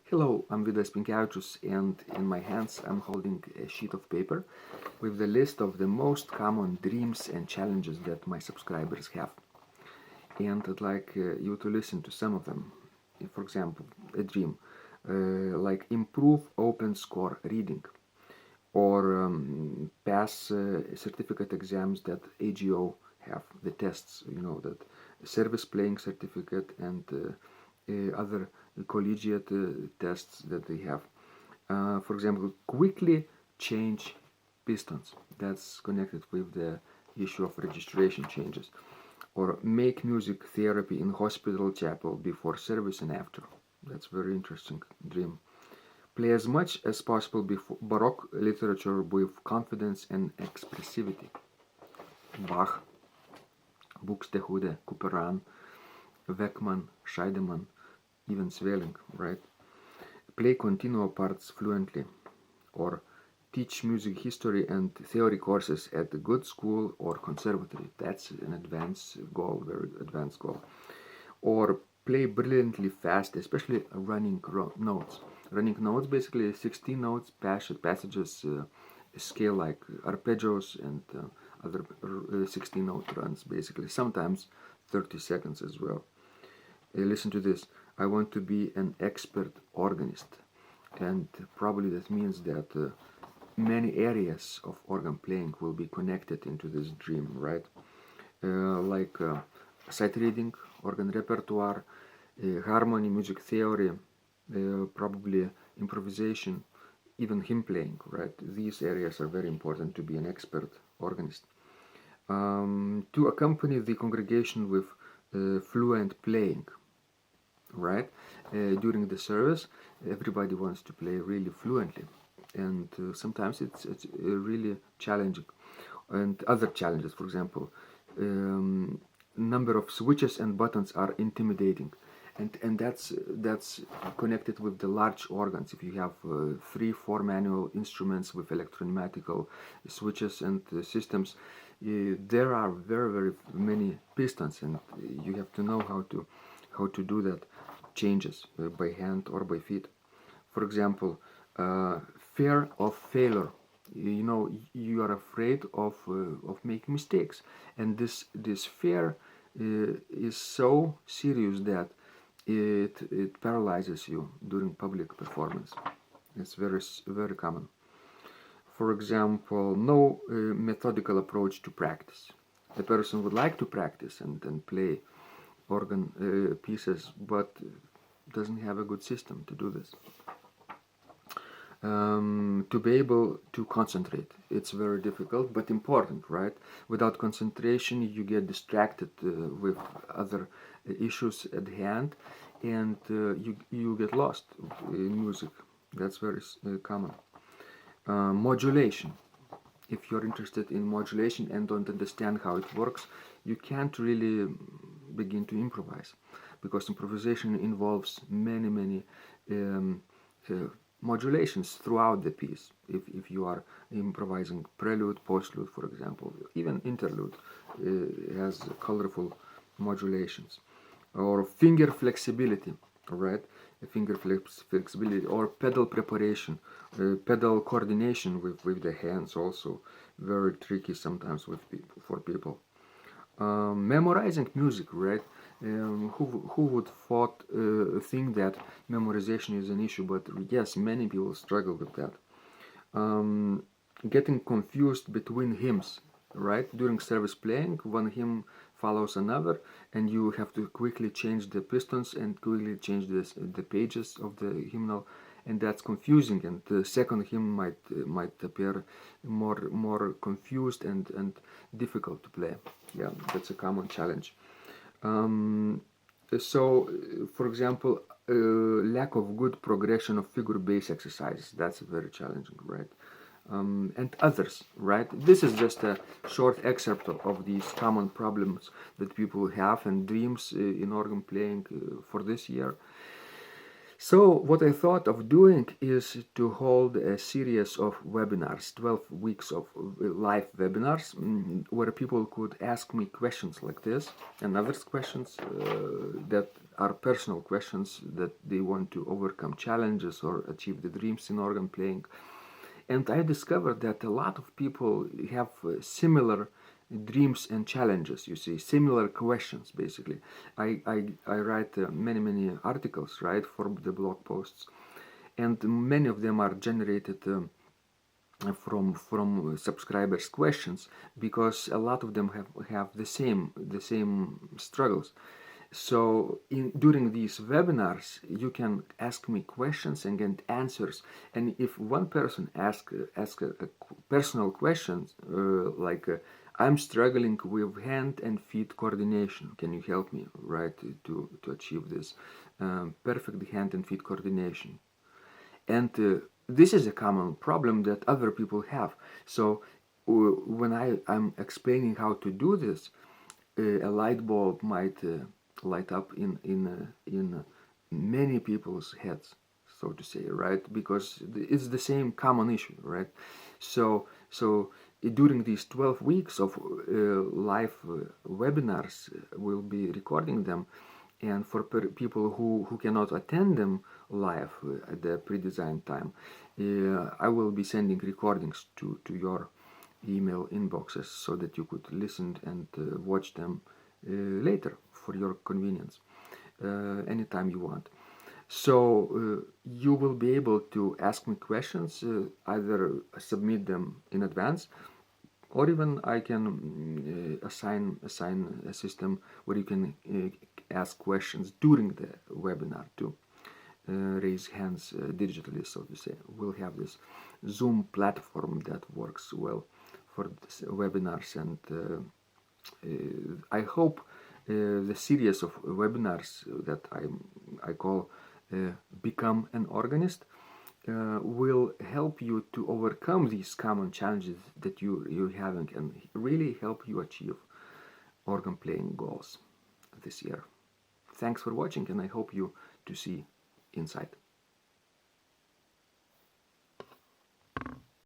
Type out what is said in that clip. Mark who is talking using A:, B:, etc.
A: Hello, I'm Vidas Pinkevicius, and in my hands I'm holding a sheet of paper with the list of the most common dreams and challenges that my subscribers have. And I'd like you to listen to some of them. For example, a dream like improve open score reading, or pass certificate exams that AGO have, the tests, that service playing certificate and other collegiate tests that they have. For example, quickly change pistons. That's connected with the issue of registration changes. Or make music therapy in hospital chapel before service and after. That's very interesting dream. Play as much as possible before Baroque literature with confidence and expressivity. Bach, Buxtehude, Couperin, Weckmann, Scheidemann, even Svelling, right? Play continuo parts fluently, or teach music history and theory courses at a good school or conservatory. That's an advanced goal, very advanced goal. Or play brilliantly fast, especially running notes. Running notes, basically 16 notes, passages, scale like arpeggios and other 16 note runs, basically. Sometimes 30 seconds as well. Listen to this. I want to be an expert organist, and probably that means that many areas of organ playing will be connected into this dream, right? Like sight reading, organ repertoire, harmony, music theory, probably improvisation, even hymn playing, right? These areas are very important to be an expert organist. To accompany the congregation with fluent playing, right? During the service, everybody wants to play really fluently, and sometimes it's really challenging. And other challenges, for example, number of switches and buttons are intimidating, and that's connected with the large organs. If you have 3-4 manual instruments with electronumerical switches and systems, there are very many pistons, and you have to know how to do that changes by hand or by feet. For example, fear of failure. You are afraid of making mistakes, and this fear is so serious that it paralyzes you during public performance. It's very common. For example, no methodical approach to practice. A person would like to practice and play organ pieces, but doesn't have a good system to do this. To be able to concentrate, it's very difficult but important, right? Without concentration, you get distracted with other issues at hand, and you get lost in music. That's very common. Modulation. If you're interested in modulation and don't understand how it works, you can't really begin to improvise, because improvisation involves many modulations throughout the piece. If you are improvising prelude, postlude, for example, even interlude has colorful modulations. Or finger flexibility, right? Finger flexibility, or pedal preparation, pedal coordination with the hands, also very tricky sometimes for people. Memorizing music, right? Who would think that memorization is an issue, but yes, many people struggle with that. Getting confused between hymns, right? During service playing, one hymn follows another, and you have to quickly change the pistons and quickly change the pages of the hymnal, and that's confusing, and the second hymn might appear more confused and difficult to play. Yeah, that's a common challenge. So, for example, lack of good progression of figure bass exercises, that's very challenging, right? And others, right? This is just a short excerpt of these common problems that people have and dreams in organ playing for this year. So what I thought of doing is to hold a series of webinars, 12 weeks of live webinars, where people could ask me questions like this and other questions that are personal questions that they want to overcome challenges or achieve the dreams in organ playing. And I discovered that a lot of people have similar dreams and challenges, you see, similar questions, basically. I write many articles, right, for the blog posts, and many of them are generated from subscribers' questions, because a lot of them have the same struggles. So during these webinars, you can ask me questions and get answers. And if one person asks a personal question, like I'm struggling with hand and feet coordination, can you help me, right, to achieve this perfect hand and feet coordination? And this is a common problem that other people have. So when I'm explaining how to do this, a light bulb might light up in many people's heads, so to say, right? Because it's the same common issue, right? So during these 12 weeks of live webinars, we'll be recording them, and for people who cannot attend them live at the pre-designed time, I will be sending recordings to your email inboxes so that you could listen and watch them later for your convenience, anytime you want. So you will be able to ask me questions, either submit them in advance, or even I can assign a system where you can ask questions during the webinar too. Raise hands digitally, so to say. We'll have this Zoom platform that works well for webinars, and I hope the series of webinars that I call Become an Organist will help you to overcome these common challenges that you're having, and really help you achieve organ playing goals this year. Thanks for watching, and I hope you to see inside.